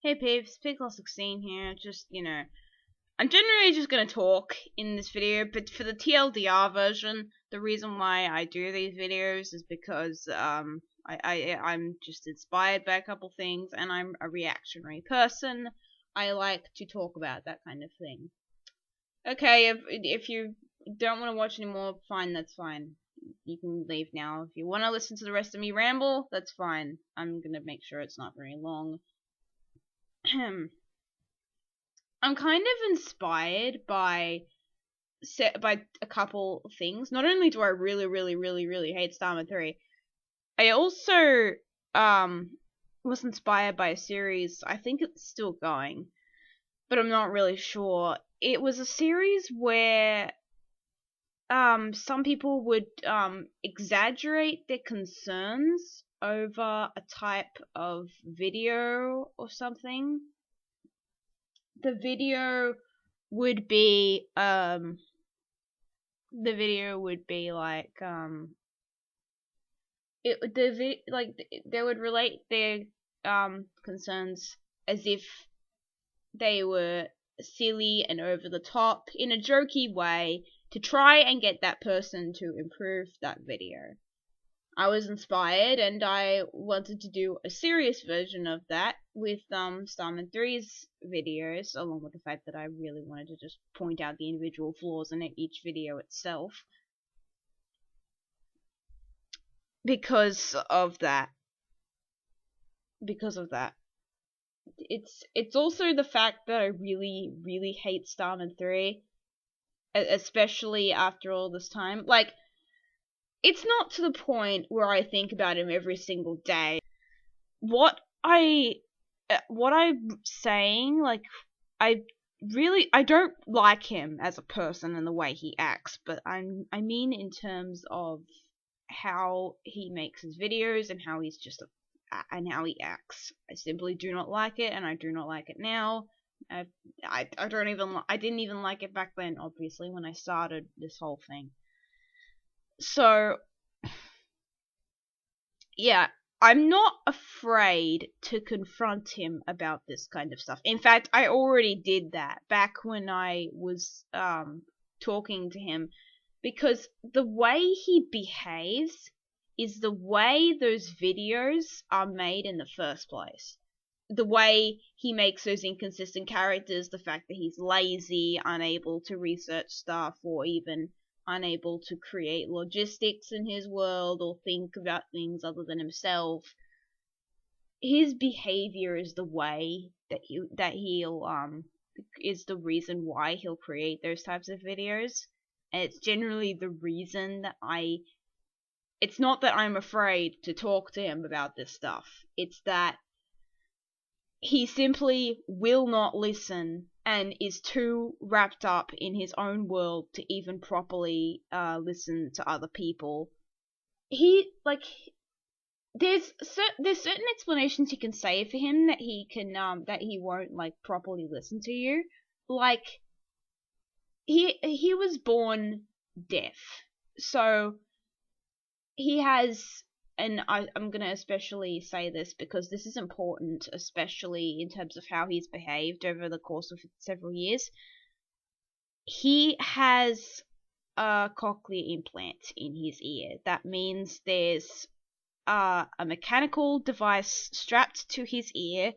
Hey peeps, Pixel16 here, I'm generally just gonna talk in this video, but for the TLDR version, the reason why I do these videos is because, I'm just inspired by a couple things, and I'm a reactionary person. I like to talk about that kind of thing. Okay, if you don't want to watch anymore, fine, that's fine. You can leave now. If you want to listen to the rest of me ramble, that's fine. I'm gonna make sure it's not very long. I'm kind of inspired by a couple of things. Not only do I really hate Starman 3, I also was inspired by a series. I think it's still going, but I'm not really sure. It was a series where some people would exaggerate their concerns over a type of video or something. The video would be like they would relate their concerns as if they were silly and over the top in a jokey way to try and get that person to improve that video. I was inspired and I wanted to do a serious version of that with Starman 3's videos, along with the fact that I really wanted to just point out the individual flaws in each video itself. Because of that. It's also the fact that I really hate Starman 3, especially after all this time. Like, it's not to the point where I think about him every single day. What I'm saying, like, I don't like him as a person and the way he acts, but I mean in terms of how he makes his videos and how and how he acts. I simply do not like it, and I do not like it now. I didn't even like it back then, obviously, when I started this whole thing. So, yeah, I'm not afraid to confront him about this kind of stuff. In fact, I already did that back when I was talking to him, because the way he behaves is the way those videos are made in the first place. The way he makes those inconsistent characters, the fact that he's lazy, unable to research stuff, or even unable to create logistics in his world or think about things other than himself. His behavior is the way that he'll is the reason why he'll create those types of videos. And it's generally the reason that it's not that I'm afraid to talk to him about this stuff. It's that he simply will not listen and is too wrapped up in his own world to even properly listen to other people. There's certain explanations you can say for him that he won't like properly listen to you. Like, he was born deaf, so he has, and I'm gonna especially say this because this is important, especially in terms of how he's behaved over the course of several years. He has a cochlear implant in his ear. That means there's a mechanical device strapped to his ear,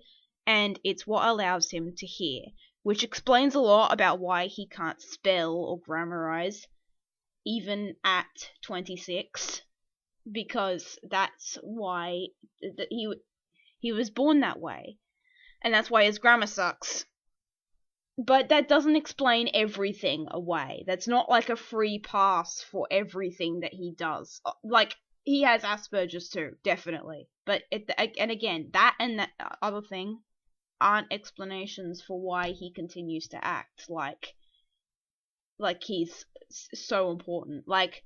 and it's what allows him to hear, which explains a lot about why he can't spell or grammarize, even at 26. Because that's why he was born that way, and that's why his grammar sucks. But that doesn't explain everything away. That's not like a free pass for everything that he does. Like, he has Asperger's too, definitely. But and again, that and that other thing aren't explanations for why he continues to act like he's so important. Like,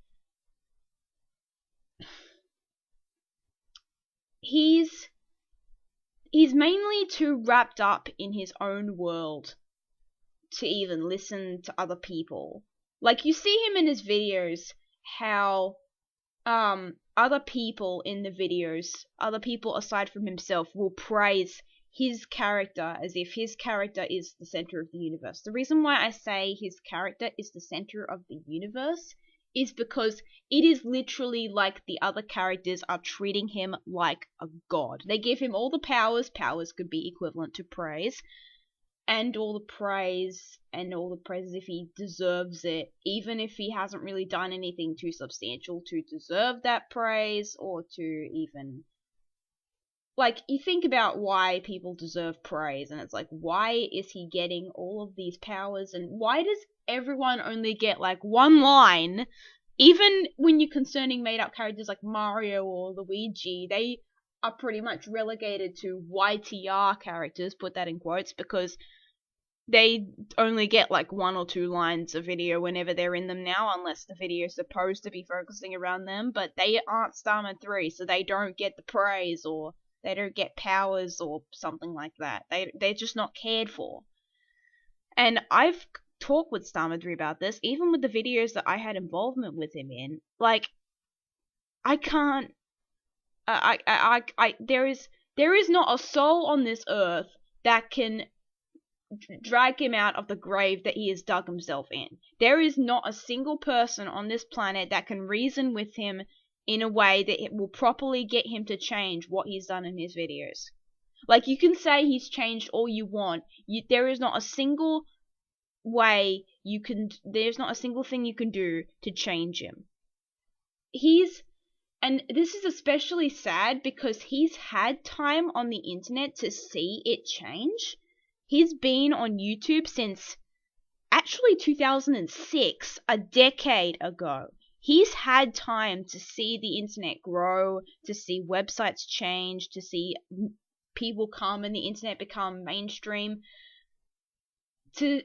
he's mainly too wrapped up in his own world to even listen to other people. Like, you see him in his videos, how other people in the videos, other people aside from himself, will praise his character as if his character is the center of the universe. The reason why I say his character is the center of the universe is because it is literally like the other characters are treating him like a god. They give him all the powers. Powers could be equivalent to praise. And all the praise if he deserves it, even if he hasn't really done anything too substantial to deserve that praise or to even... Like, you think about why people deserve praise, and it's like, why is he getting all of these powers, and why does everyone only get, like, one line? Even when you're concerning made-up characters like Mario or Luigi, they are pretty much relegated to YTR characters, put that in quotes, because they only get, like, 1 or 2 lines of video whenever they're in them now, unless the video is supposed to be focusing around them, but they aren't Starman 3, so they don't get the praise, or... they don't get powers or something like that. They're just not cared for. And I've talked with Starmadri about this, even with the videos that I had involvement with him in. Like, I can't... there is not a soul on this earth that can drag him out of the grave that he has dug himself in. There is not a single person on this planet that can reason with him in a way that it will properly get him to change what he's done in his videos. Like, you can say he's changed all you want. There is not a single way you can... there's not a single thing you can do to change him. And this is especially sad because he's had time on the internet to see it change. He's been on YouTube since actually 2006, a decade ago. He's had time to see the internet grow, to see websites change, to see people come and the internet become mainstream, to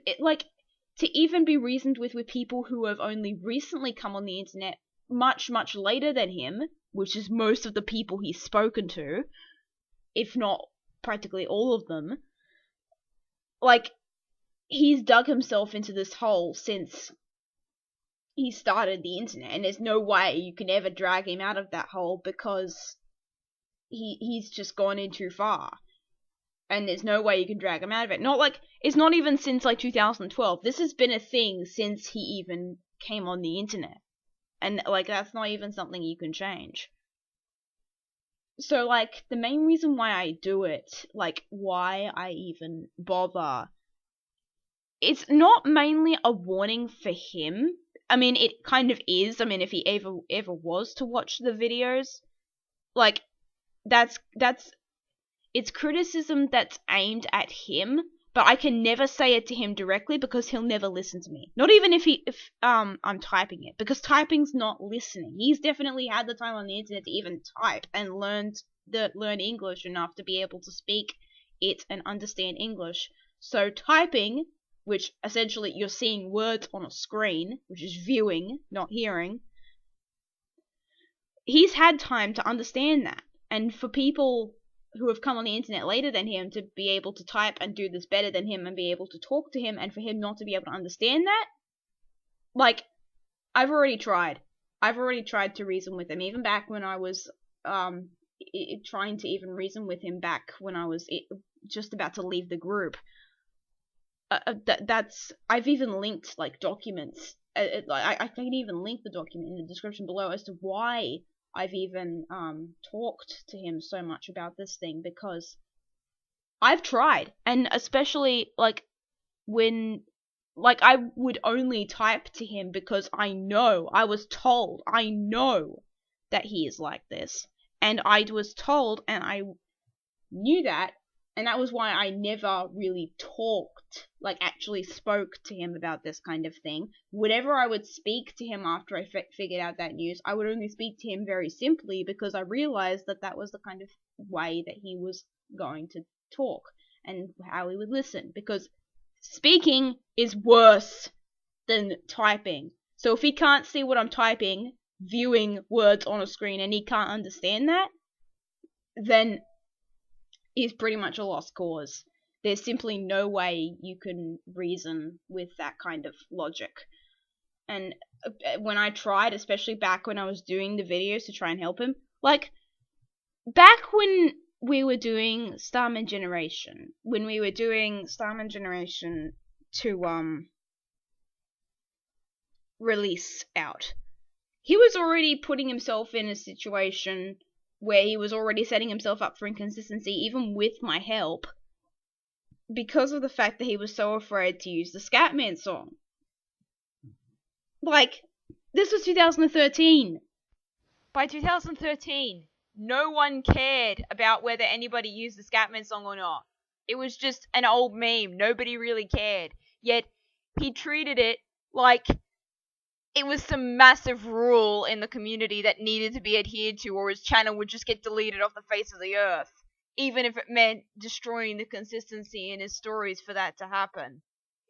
even be reasoned with people who have only recently come on the internet much, much later than him, which is most of the people he's spoken to, if not practically all of them. Like, he's dug himself into this hole since he started the internet, and there's no way you can ever drag him out of that hole because he's just gone in too far. And there's no way you can drag him out of it. It's not even since, like, 2012. This has been a thing since he even came on the internet. And, like, that's not even something you can change. So, like, the main reason why I do it, like, why I even bother, it's not mainly a warning for him. I mean, it kind of is. I mean, if he ever was to watch the videos, like, it's criticism that's aimed at him, but I can never say it to him directly because he'll never listen to me. Not even if I'm typing it, because typing's not listening. He's definitely had the time on the internet to even type and learn English enough to be able to speak it and understand English. So typing, which essentially you're seeing words on a screen, which is viewing, not hearing, he's had time to understand that. And for people who have come on the internet later than him to be able to type and do this better than him and be able to talk to him, and for him not to be able to understand that, like, I've already tried to reason with him, even back when I was trying to even reason with him back when I was just about to leave the group. I've even linked, like, documents. I can even link the document in the description below as to why I've even talked to him so much about this thing, because I've tried, and especially, like, when, like, I would only type to him because I know that he is like this, and I was told, and I knew that, and that was why I never really talked, like, actually spoke to him about this kind of thing. Whenever I would speak to him after I figured out that news, I would only speak to him very simply because I realized that that was the kind of way that he was going to talk and how he would listen, because speaking is worse than typing. So if he can't see what I'm typing, viewing words on a screen, and he can't understand that, then is pretty much a lost cause. There's simply no way you can reason with that kind of logic. And when I tried, especially back when I was doing the videos to try and help him, like, back when we were doing Starman Generation, when we were doing Starman Generation to release out, he was already putting himself in a situation where he was already setting himself up for inconsistency, even with my help, because of the fact that he was so afraid to use the Scatman song. Like, this was 2013. By 2013, no one cared about whether anybody used the Scatman song or not. It was just an old meme. Nobody really cared. Yet, he treated it like it was some massive rule in the community that needed to be adhered to, or his channel would just get deleted off the face of the earth, even if it meant destroying the consistency in his stories for that to happen.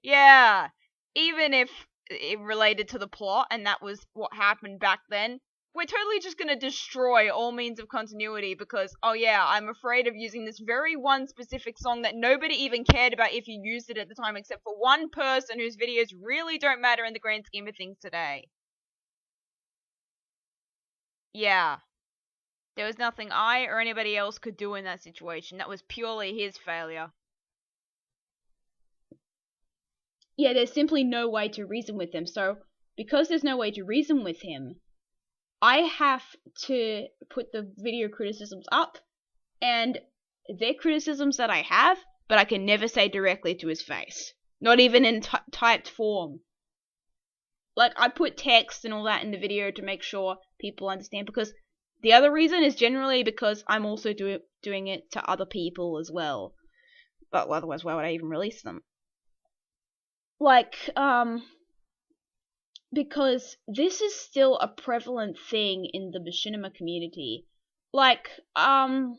Yeah, even if it related to the plot and that was what happened back then, we're totally just gonna destroy all means of continuity because, oh yeah, I'm afraid of using this very one specific song that nobody even cared about if you used it at the time, except for one person whose videos really don't matter in the grand scheme of things today. Yeah. There was nothing I or anybody else could do in that situation. That was purely his failure. Yeah, there's simply no way to reason with him. So, because there's no way to reason with him, I have to put the video criticisms up, and they're criticisms that I have, but I can never say directly to his face. Not even in typed form. Like, I put text and all that in the video to make sure people understand, because the other reason is generally because I'm also doing it to other people as well. But otherwise, why would I even release them? Like, because this is still a prevalent thing in the machinima community. Like, I'm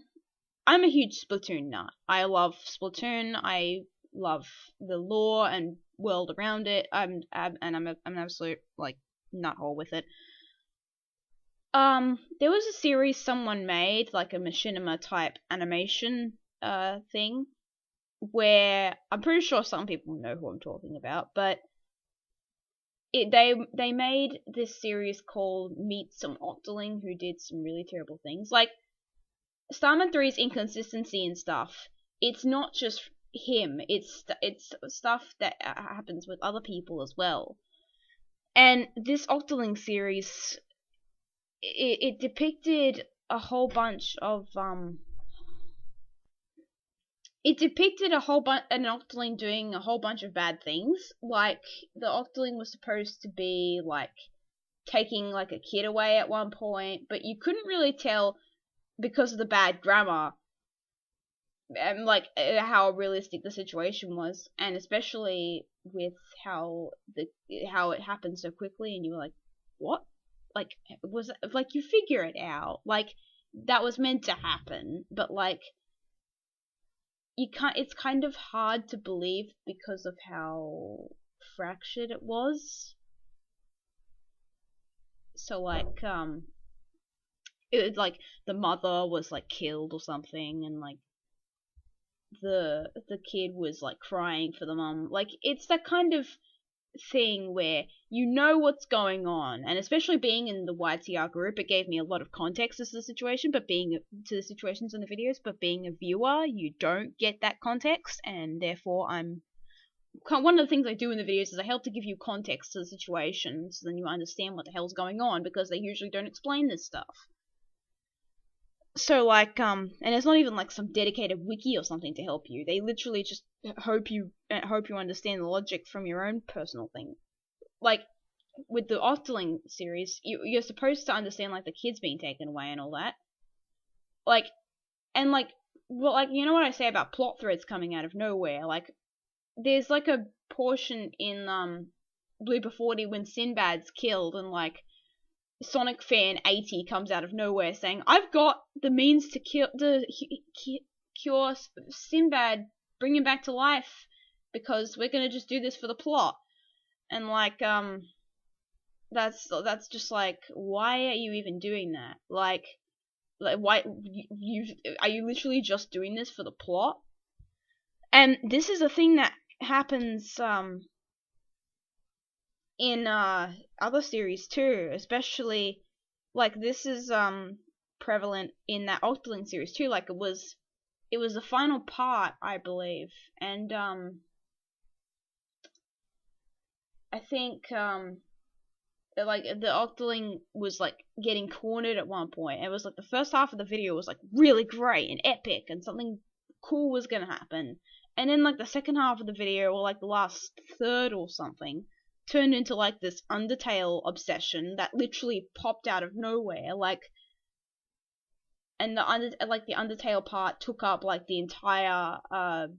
a huge Splatoon nut. I love Splatoon. I love the lore and world around it. I'm an absolute like nuthole with it. There was a series someone made, like a machinima type animation thing, where I'm pretty sure some people know who I'm talking about, but they made this series called Meet Some Octoling who did some really terrible things. Like, Starman 3's inconsistency and stuff, it's not just him, it's stuff that happens with other people as well. And this Octoling series, it depicted a whole bunch of it depicted an Octoling doing a whole bunch of bad things. Like, the Octoling was supposed to be like taking like a kid away at one point, but you couldn't really tell because of the bad grammar and like how realistic the situation was, and especially with how it happened so quickly, and you were like, what? Like, was it, like, you figure it out, like that was meant to happen, but like you can't. It's kind of hard to believe because of how fractured it was. So like it was like the mother was like killed or something, and like the kid was like crying for the mom. Like, it's that kind of thing where you know what's going on, and especially being in the YTR group, it gave me a lot of context to the situation, but being to the situations in the videos, but being a viewer, you don't get that context, and therefore one of the things I do in the videos is I help to give you context to the situation, so then you understand what the hell's going on, because they usually don't explain this stuff. So like, and it's not even like some dedicated wiki or something to help you. They literally just hope you understand the logic from your own personal thing. Like, with the Octoling series, you're supposed to understand like the kids being taken away and all that. Like, and like, well, like, you know what I say about plot threads coming out of nowhere? Like, there's like a portion in Blooper 40 when Sinbad's killed, and like Sonic fan 80 comes out of nowhere saying, I've got the means to cure Sinbad, bring him back to life, because we're gonna just do this for the plot. And like, that's just like, why are you even doing that? Like why are you literally just doing this for the plot? And this is a thing that happens in other series too, especially like this is prevalent in that Octoling series too. Like, it was it was the final part, I believe, and I think like the Octoling was like getting cornered at one point. It was like the first half of the video was like really great and epic, and something cool was gonna happen, and then like the second half of the video, or like the last third or something, turned into like this Undertale obsession that literally popped out of nowhere, like. And the Undertale part took up like the entire part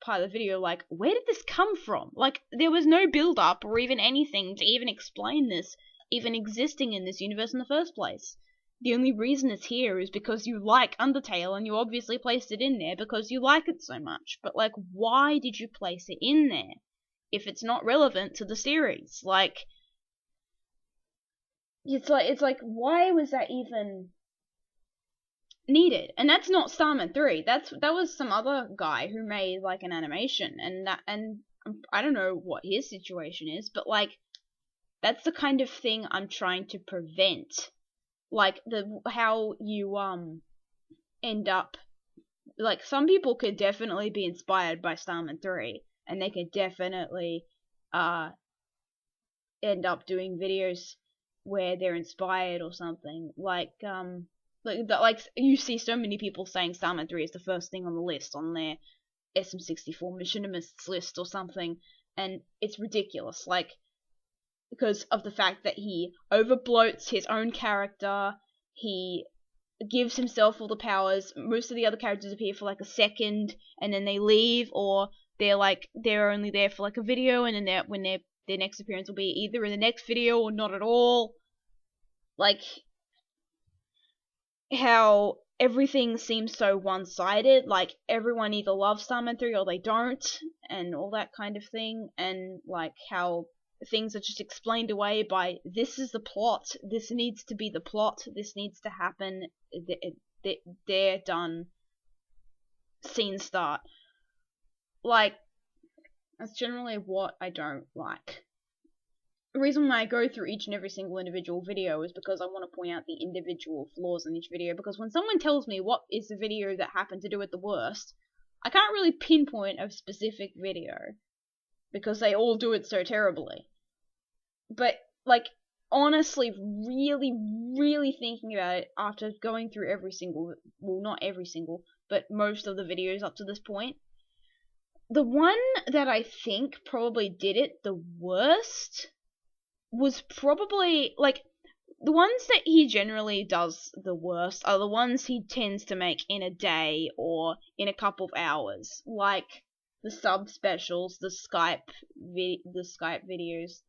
of the video. Like, where did this come from? Like, there was no build up or even anything to even explain this even existing in this universe in the first place. The only reason it's here is because you like Undertale, and you obviously placed it in there because you like it so much. But like, why did you place it in there if it's not relevant to the series? Like, it's like why was that even needed? And that's not Starman 3. That was some other guy who made like an animation, and I don't know what his situation is, but like that's the kind of thing I'm trying to prevent. Like how you end up, like, some people could definitely be inspired by Starman 3, and they could definitely end up doing videos where they're inspired or something. Like you see so many people saying Starman 3 is the first thing on the list on their SM64 Machinists list or something, and it's ridiculous. Like, because of the fact that he overbloats his own character, he gives himself all the powers. Most of the other characters appear for like a second and then they leave, or they're only there for like a video, and then when their next appearance will be either in the next video or not at all. Like, how everything seems so one-sided, like everyone either loves Starman 3 or they don't, and all that kind of thing, and like how things are just explained away by, this is the plot, this needs to be the plot, this needs to happen, they're done, scene start. Like, that's generally what I don't like. The reason why I go through each and every single individual video is because I want to point out the individual flaws in each video, because when someone tells me what is the video that happened to do it the worst, I can't really pinpoint a specific video, because they all do it so terribly. But, like, honestly, really, really thinking about it after going through every single, well, not every single, but most of the videos up to this point, the one that I think probably did it the worst was probably, like, the ones that he generally does the worst are the ones he tends to make in a day or in a couple of hours, like the sub specials, the Skype videos,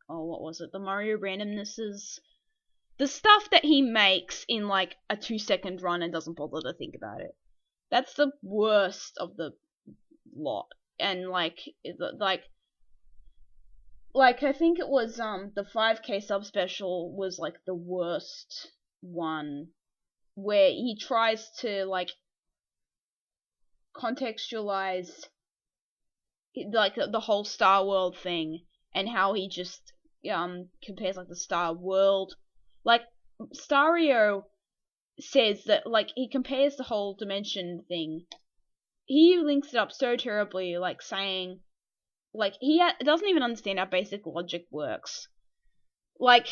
what was it, the Mario randomnesses, the stuff that he makes in like a 2-second run and doesn't bother to think about it. That's the worst of the lot. And like I think it was the 5K subspecial was like the worst one, where he tries to like contextualize like the whole Star World thing, and how he just compares like the Star World, like Stario says that, like, he compares the whole dimension thing, he links it up so terribly, like saying, like, he doesn't even understand how basic logic works. Like,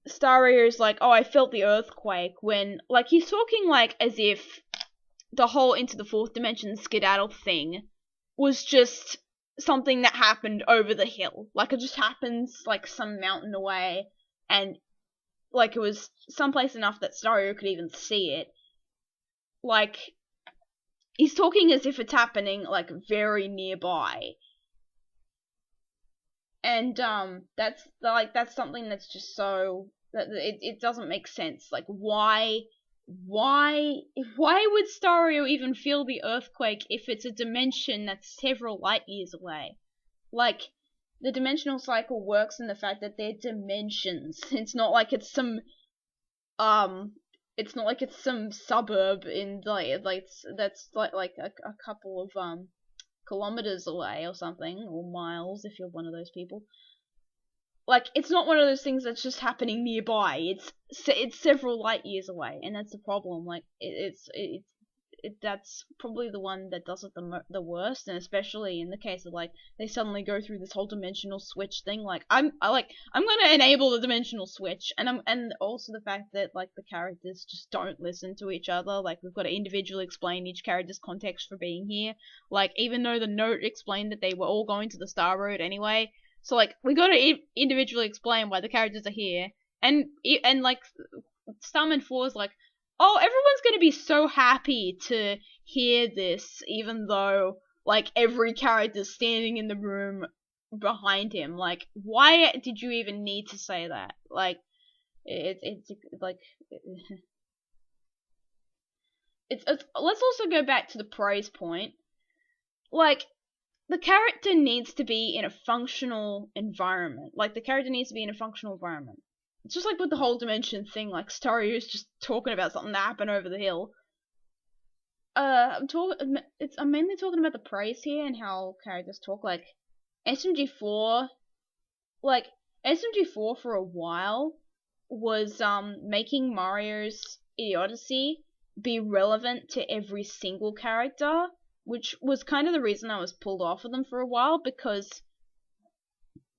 Stario's like, oh, I felt the earthquake, when, like, he's talking like as if the whole into the fourth dimension skedaddle thing was just something that happened over the hill. Like, it just happens like some mountain away, and like it was someplace enough that Stario could even see it. Like, he's talking as if it's happening like very nearby. And that's something that's just so that it doesn't make sense. Like, why would Stario even feel the earthquake if it's a dimension that's several light years away? Like, the dimensional cycle works in the fact that they're dimensions. It's not like it's some suburb in that's like a couple of kilometers away or something, or miles if you're one of those people. like, it's not one of those things that's just happening nearby. It's several light years away, and that's the problem. Like, that's probably the one that does it the worst, and especially in the case of, like, they suddenly go through this whole dimensional switch thing. Like, I'm gonna enable the dimensional switch, and also the fact that, like, the characters just don't listen to each other. Like, we've got to individually explain each character's context for being here. Like, even though the note explained that they were all going to the Star Road anyway, so, like, we got to individually explain why the characters are here, and like, Starman 4 is like, oh, everyone's gonna be so happy to hear this, even though, like, every character's standing in the room behind him. Like, why did you even need to say that? Like, it's like, it's let's also go back to the praise point. Like, the character needs to be in a functional environment. Like, the character needs to be in a functional environment. It's just like with the whole dimension thing, like, Starry's just talking about something that happened over the hill. I'm mainly talking about the praise here and how characters talk. Like, SMG4, like, SMG4 for a while was making Mario's idiocy be relevant to every single character, which was kind of the reason I was pulled off of them for a while, because,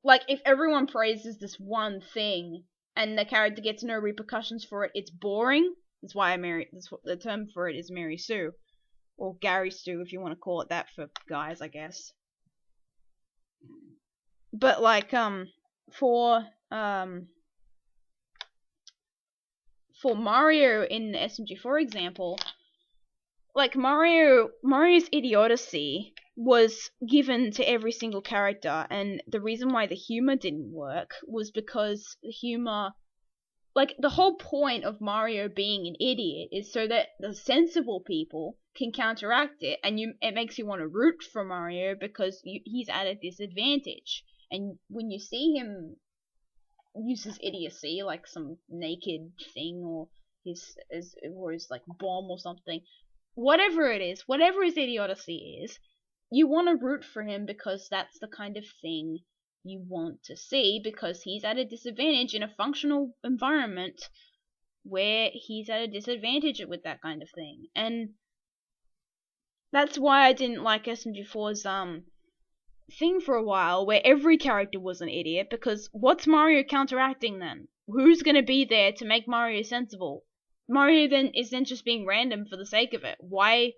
like, if everyone praises this one thing and the character gets no repercussions for it, it's boring. That's why the term for it is Mary Sue, or Gary Sue, if you want to call it that for guys, I guess. But, like, for Mario in the SMG4 example, like, Mario's idiocy was given to every single character, and the reason why the humor didn't work was because the humor, like, the whole point of Mario being an idiot is so that the sensible people can counteract it, and it makes you want to root for Mario because he's at a disadvantage. And when you see him use his idiocy, like some naked thing, or his like bomb or something, whatever it is, whatever his idiocy is, you want to root for him because that's the kind of thing you want to see, because he's at a disadvantage in a functional environment where he's at a disadvantage with that kind of thing. And that's why I didn't like SMG4's thing for a while, where every character was an idiot, because what's Mario counteracting then? Who's gonna be there to make Mario sensible? Mario then is just being random for the sake of it. Why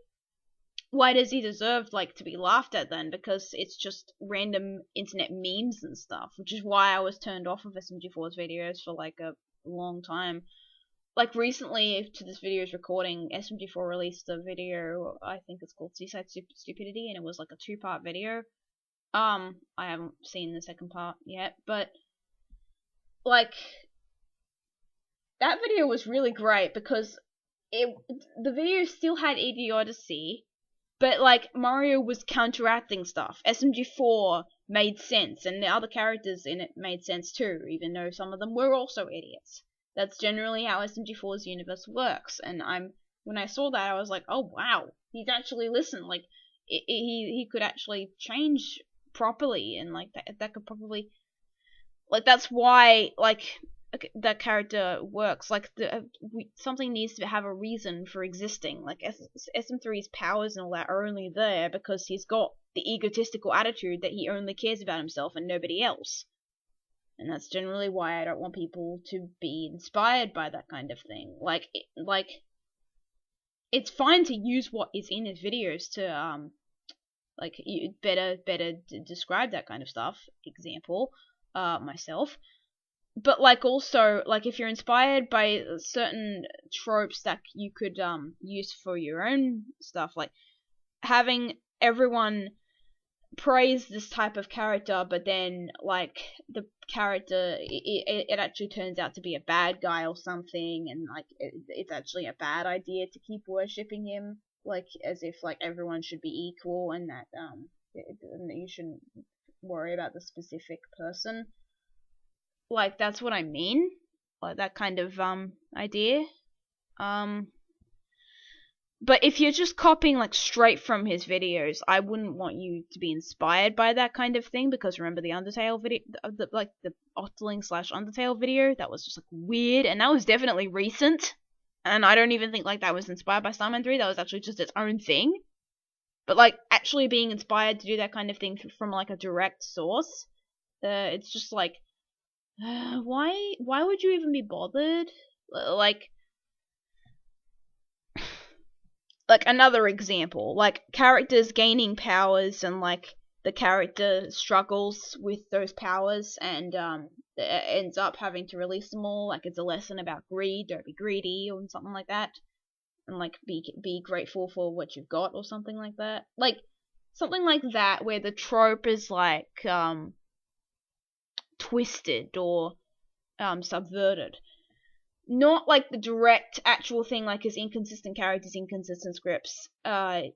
does he deserve, like, to be laughed at then? Because it's just random internet memes and stuff, which is why I was turned off of SMG4's videos for, like, a long time. Like, recently, to this video's recording, SMG4 released a video, I think it's called Seaside Stupidity, and it was like a 2-part video. I haven't seen the second part yet, but, like, that video was really great because the video still had idiocy, but, like, Mario was counteracting stuff. SMG4 made sense, and the other characters in it made sense too, even though some of them were also idiots. That's generally how SMG4's universe works, and when I saw that, I was like, oh wow, he's actually listened. Like, he could actually change properly, and, like, that could probably, like, that's why, like, that character works. Like, something needs to have a reason for existing. Like, SM3's powers and all that are only there because he's got the egotistical attitude that he only cares about himself and nobody else. And that's generally why I don't want people to be inspired by that kind of thing. Like, it's fine to use what is in his videos to, like, better describe that kind of stuff. Example, myself. But, like, also, like, if you're inspired by certain tropes that you could use for your own stuff, like having everyone praise this type of character, but then, like, the character, it actually turns out to be a bad guy or something, and, like, it's actually a bad idea to keep worshipping him, like, as if, like, everyone should be equal, and that you shouldn't worry about the specific person. Like, that's what I mean, like, that kind of idea. But if you're just copying like straight from his videos, I wouldn't want you to be inspired by that kind of thing, because remember the Undertale video, the Otling / Undertale video, that was just like weird, and that was definitely recent, and I don't even think like that was inspired by Starman 3. That was actually just its own thing. But like actually being inspired to do that kind of thing from like a direct source, it's just like, why would you even be bothered? Like another example, like characters gaining powers, and like the character struggles with those powers, and ends up having to release them all. Like it's a lesson about greed, don't be greedy, or something like that, and like be grateful for what you've got, or something like that. Like something like that, where the trope is like twisted or subverted. Not like the direct actual thing, like his inconsistent characters, inconsistent scripts,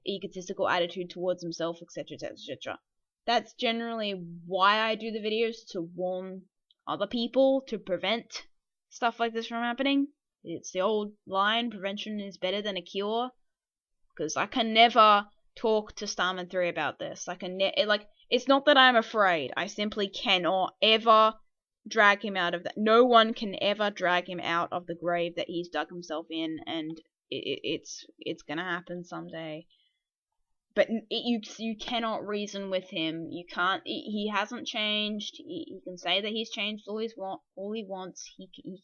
egotistical attitude towards himself, etc, etc, etc. That's generally why I do the videos, to warn other people, to prevent stuff like this from happening. It's the old line, prevention is better than a cure. Because I can never talk to Starman 3 about this. It's not that I'm afraid. I simply cannot ever drag him out of that. No one can ever drag him out of the grave that he's dug himself in, and it's gonna happen someday. But you cannot reason with him. You can't. He hasn't changed. He can say that he's changed all he wants.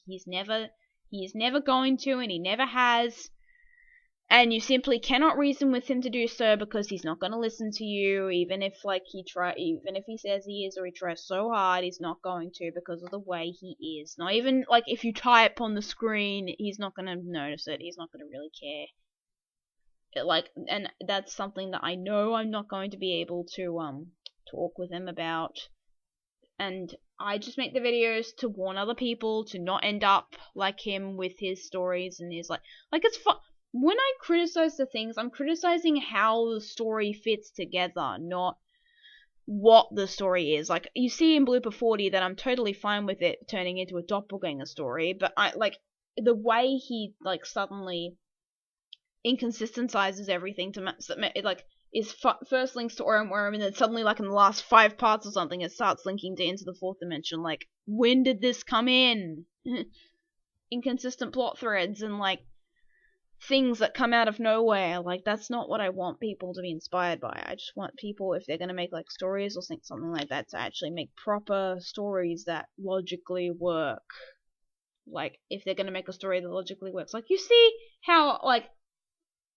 He's never going to, and he never has. And you simply cannot reason with him to do so, because he's not going to listen to you, even if even if he says he is, or he tries so hard, he's not going to, because of the way he is. Not even like if you type on the screen, he's not going to notice it. He's not going to really care. And that's something that I know I'm not going to be able to talk with him about. And I just make the videos to warn other people to not end up like him with his stories and his it's fun. When I criticize the things, I'm criticizing how the story fits together, not what the story is. Like, you see in Blooper 40 that I'm totally fine with it turning into a doppelganger story, but I like the way he suddenly inconsistentizes everything to first links to Orem Worm, and then suddenly in the last 5 parts or something it starts linking to Into the Fourth Dimension. Like, when did this come in? Inconsistent plot threads and things that come out of nowhere. That's not what I want people to be inspired by. I just want people, if they're gonna make stories or something like that, to actually make proper stories that logically work. If they're gonna make a story that logically works, you see how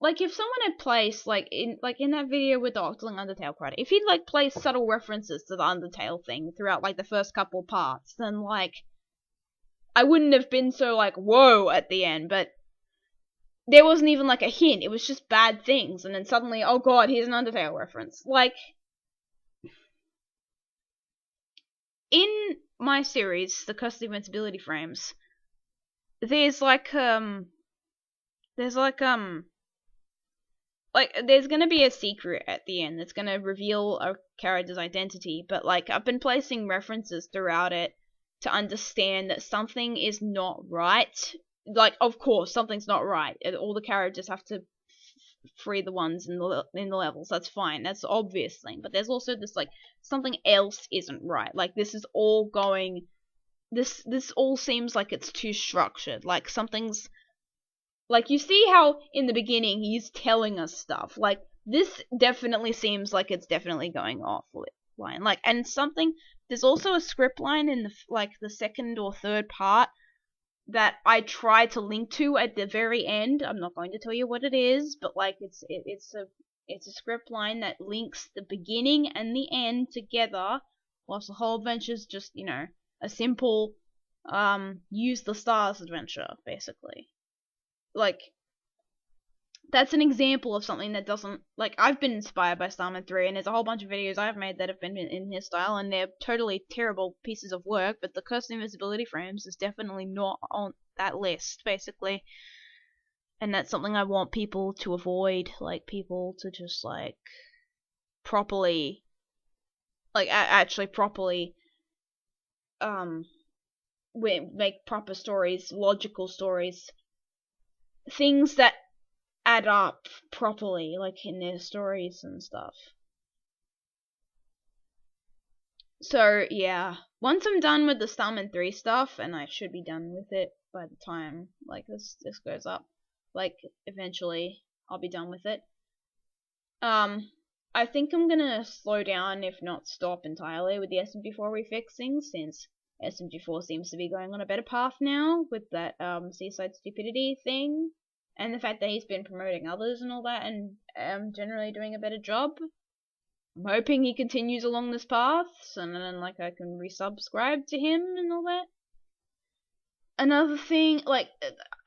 if someone had placed in that video with the Octoling Undertale credit, if he'd placed subtle references to the Undertale thing throughout the first couple parts, then I wouldn't have been so whoa at the end. But there wasn't even a hint. It was just bad things, and then suddenly, oh god, here's an Undertale reference. In my series, The Curse of the Invincibility Frames, there's there's gonna be a secret at the end that's gonna reveal a character's identity, but I've been placing references throughout it to understand that something is not right. Of course, something's not right. All the characters have to free the ones in the levels. That's fine. That's the obvious thing. But there's also this something else isn't right. This is all going. This all seems like it's too structured. Something's. You see how in the beginning he's telling us stuff. This definitely seems like it's definitely going off line. And something. There's also a script line in the second or third part that I try to link to at the very end. I'm not going to tell you what it is, but it's a script line that links the beginning and the end together, whilst the whole adventure's just a simple use the stars adventure, basically. That's an example of something that doesn't I've been inspired by Starman 3, and there's a whole bunch of videos I've made that have been in his style, and they're totally terrible pieces of work, but the Curse of Invisibility Frames is definitely not on that list, basically. And that's something I want people to avoid, people to just properly actually properly make proper stories, logical stories, things that add up properly, like in their stories and stuff. So yeah, once I'm done with the Starman 3 stuff, and I should be done with it by the time like this goes up, like eventually I'll be done with it. I think I'm gonna slow down, if not stop entirely, with the SMG4 refixing, since SMG4 seems to be going on a better path now with that Seaside Stupidity thing, and the fact that he's been promoting others and all that, and generally doing a better job. I'm hoping he continues along this path, so then like I can resubscribe to him and all that. Another thing, like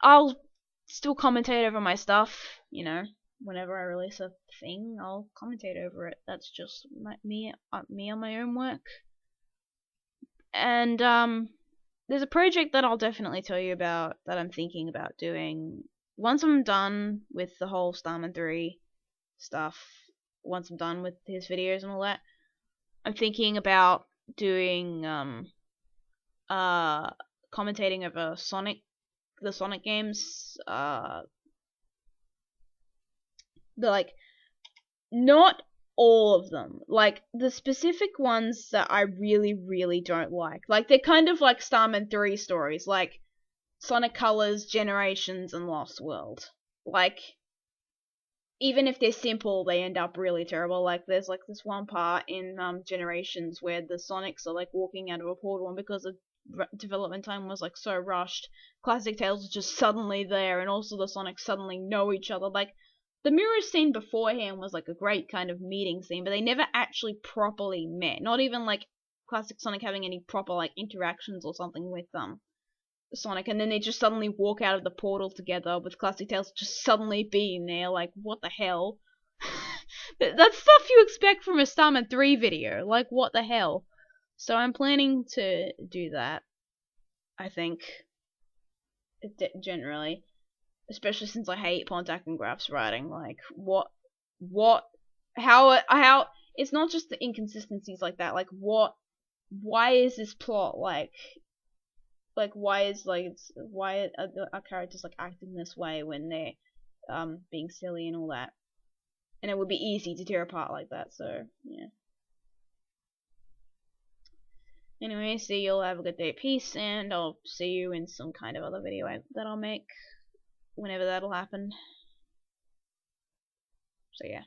I'll still commentate over my stuff, you know. Whenever I release a thing, I'll commentate over it. That's just me on my own work. And there's a project that I'll definitely tell you about that I'm thinking about doing once I'm done with the whole Starman 3 stuff. Once I'm done with his videos and all that, I'm thinking about doing commentating over the Sonic games, like not all of them, like the specific ones that I really don't like they're kind of like Starman 3 stories, like Sonic Colors, Generations, and Lost World. Like even if they're simple, they end up really terrible. Like there's like this one part in Generations where the Sonics are like walking out of a portal, and because the development time was like so rushed, Classic Tales is just suddenly there, and also the Sonics suddenly know each other. Like the mirror scene beforehand was like a great kind of meeting scene, but they never actually properly met. Not even like Classic Sonic having any proper like interactions or something with Sonic, and then they just suddenly walk out of the portal together with Classic Tails just suddenly being there. Like, what the hell? That's stuff you expect from a Starman 3 video. Like, what the hell? So I'm planning to do that, I think, generally. Especially since I hate Pontac and Graph's writing. Like, how, it's not just the inconsistencies like that. Like, why is this plot why are characters like acting this way when they're being silly and all that, and it would be easy to tear apart like that. So yeah, anyway, see you'll have a good day, peace, and I'll see you in some kind of other video that I'll make whenever that'll happen. So yeah.